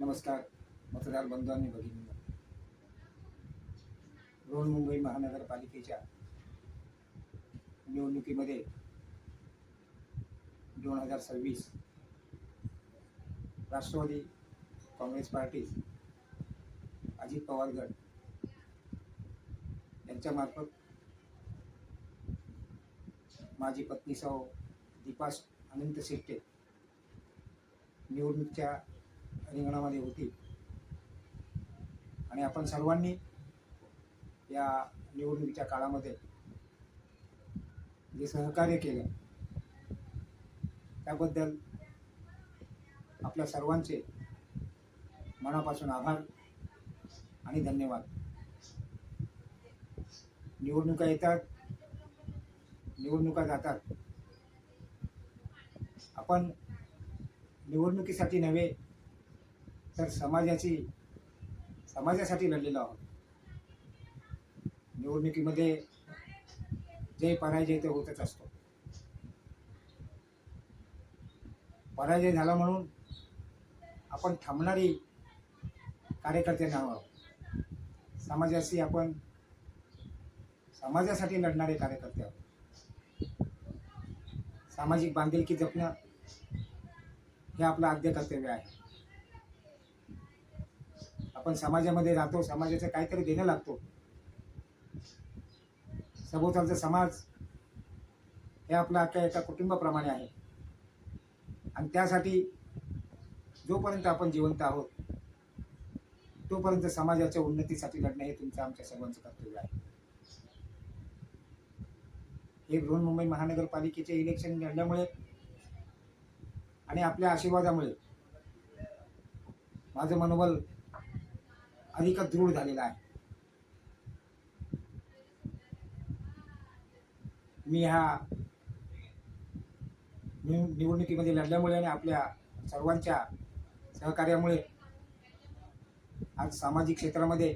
नमस्कार मतदार बंधू आणि भगिनींनो. बृहन्मुंबई महानगरपालिकेच्या निवडणुकीमध्ये 2026 राष्ट्रवादी काँग्रेस पार्टी, अजित पवार गट यांच्यामार्फत माझी पत्नी सौ दीपास अनंत शेट्टे निवडणुकीच्या रिंगणामध्ये होती आणि आपण सर्वांनी या निवडणुकीच्या काळामध्ये जे सहकार्य केलं त्याबद्दल आपल्या सर्वांचे मनापासून आभार आणि धन्यवाद. निवडणुका येतात, निवडणुका जातात. आपण निवडणुकीसाठी नव्हे तर समाजासाठी लढलेलो आहोत. निवडणुकीमध्ये जय पराजय तर होतच असतो. पराजय झाला म्हणून आपण थांबणारी कार्यकर्ते नाहीत. आपण समाजासाठी लढणारे कार्यकर्ते आहोत. सामाजिक बांधिलकी जपणं हे आपलं आद्य कर्तव्य आहे. आपण समाजामध्ये राहतो, समाजाचं काहीतरी देणं लागतो. सभोवतालचा समाज हे आपला एका कुटुंबाप्रमाणे आहे आणि त्यासाठी जोपर्यंत आपण जिवंत आहोत तोपर्यंत समाजाच्या उन्नतीसाठी लढणं हे तुमचं आमच्या सर्वांचं कर्तव्य आहे. हे बृहन्मुंबई महानगरपालिकेचे इलेक्शन लढल्यामुळे आणि आपल्या आशीर्वादामुळे माझं मनोबल अधिकच दृढ झालेलं आहे. मी ह्या निवडणुकीमध्ये लढल्यामुळे आणि आपल्या सर्वांच्या सहकार्यामुळे आज सामाजिक क्षेत्रामध्ये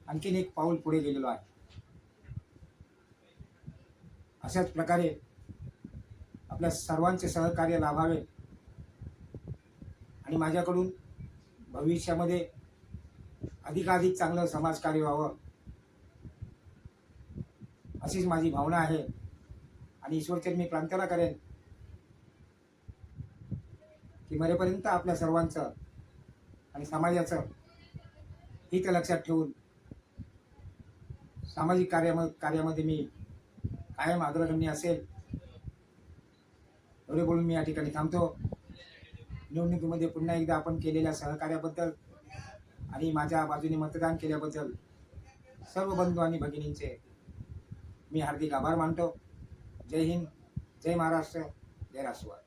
आणखीन एक पाऊल पुढे गेलेलो आहे. अशाच प्रकारे आपल्या सर्वांचे सहकार्य लाभावे आणि माझ्याकडून भविष्यामध्ये अधिकाधिक चांगलं समाजकार्य व्हावं अशीच माझी भावना आहे आणि ईश्वरचरणी प्रार्थना करेन की मरेपर्यंत आपल्या सर्वांचं आणि समाजाचं हित लक्षात ठेवून सामाजिक कार्यामध्ये मी कायम अग्रगण्य असेल. एवढे बोलून मी या ठिकाणी थांबतो. निवडणुकीमध्ये पुन्हा एकदा आपण केलेल्या सहकार्याबद्दल आणि माझ्या बाजूने मतदान केल्याबद्दल सर्व बंधू आणि भगिनींचे मी हार्दिक आभार मानतो. जय हिंद, जय महाराष्ट्र, जय राष्ट्रवाद.